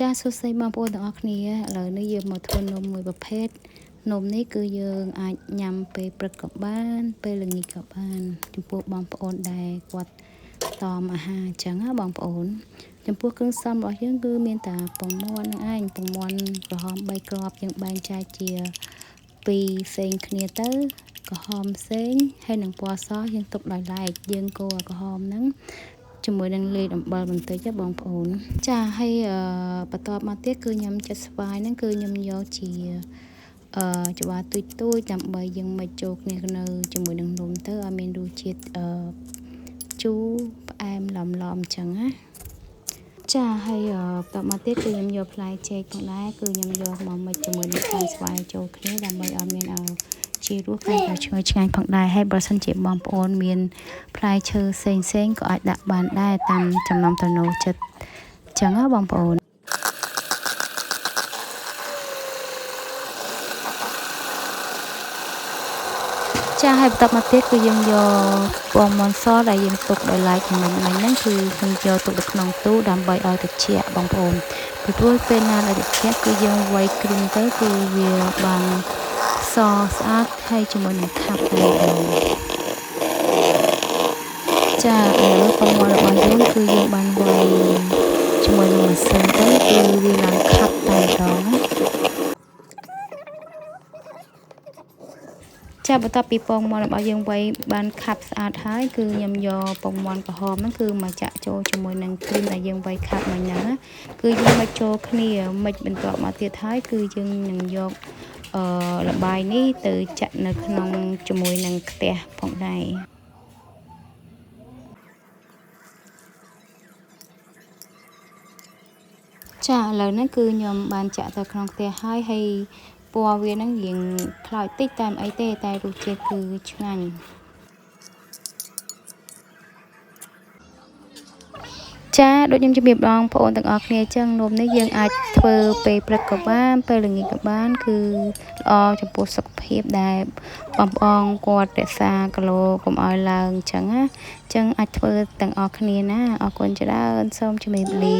ចាសួស្តីបងប្អូនទាំងអស់គ្នាឥឡូវនេះយើងមកធ្វើនំមួយប្រភេទនំនេះគឺយើងអាចញ៉ាំពេលព្រឹកក៏បានពេលល្ងាចក៏បានចំពោះបងប្អូនដែលគាត់តមអាហារអញ្ចឹងណាបងប្អូនចំពោះគ្រឿងផ្សំរបស់យើងគឺមានតែពងមាន់នឹងឯងពងមាន់ក្រហម3គ្រាប់យើងបែងចែកជា2ផ្សេងគ្នាទៅក្រហមផ្សេងហើយនឹងពណ៌សយើងទុកដោយឡែកយើងកូរក្រហមហ្នឹងជាមួយនឹងលាយអំបិលបន្តិចបងប្អូនចាហើយបន្តមកទៀតគឺខ្ញុំចិត្តស្វាយហ្នឹងគឺខ្ញុំយកជាច្បាស់ទូចដើម្បីយើងមិនចូលគ្នានៅជាមួយនឹងនំទៅឲ្យមានរសជាតិជូរផ្អែមឡំអញ្ចឹងណាចាហើយបន្តមកទៀតគឺខ្ញុំយកផ្លែចេកផងដែរគឺខ្ញុំយកមកមិចជាមួយនឹងផ្លែស្វាយចូលគ្នាដើម្បីឲ្យមានជារសកាន់តែឈ្ងុយឆ្ងាញ់ផងដែរហើយបើសិនជាបងប្អូនមានផ្លែឈើផ្សេងក៏អាចដាក់បានដែរតាមចំណង់ចំណូលចិត្តអញ្ចឹងណាបងប្អូនចាហើយបន្តមកទៀតគឺយើងយកពងមាន់សដែលយើងទុកដោយឡែកក្នុងហ្នឹងគឺខ្ញុំយកទុកនៅក្នុងទូដើម្បីឲ្យត្រជាក់បងប្អូនពីព្រោះពេលណាដែលត្រជាក់គឺយើងវៃគ្រឿងទៅគឺវាបានសស្អាតហើយជាមួយនឹងខាប់ដែរចាឥឡូវពងមាន់របស់យើងគឺយើងបានវៃជាមួយនឹងម៉ាស៊ីនទៅគឺវាឡើងខាប់តែម្ដងចាបន្ទាប់ពីពងមាន់របស់យើងវៃបានខាប់ស្អាតហើយគឺខ្ញុំយកពងមាន់ក្រហមហ្នឹងគឺមកចាក់ចូលជាមួយនឹងគ្រីមដែលយើងវៃខាប់មិញហ្នឹងណាគឺយើងមកចូលគ្នាមិនបន្ទាប់មកទៀតហើយគឺយើងនឹងយកលបាយនេះទៅចាក់នៅក្នុងជាមួយនឹងខ្ទះផងដែរចាឥឡូវហ្នឹងគឺខ្ញុំបានចាក់ទៅក្នុងខ្ទះហើយពណ៌វាហ្នឹងរៀងខ្លោចតិចតែមិនអីទេតែរសជាតិគឺឆ្ងាញ់ចាដូចខ្ញុំជម្រាបបងប្អូនទាំងអស់គ្នាអញ្ចឹងនំនេះយើងអាចធ្វើពេលព្រឹកក៏បានពេលល្ងាចក៏បានគឺល្អចំពោះសុខភាពដែលបងប្អូនគាត់រក្សាគីឡូកុំឲ្យឡើងអញ្ចឹងណាអញ្ចឹងអាចធ្វើទាំងអស់គ្នាណាអរគុណច្រើនសូមជម្រាបលា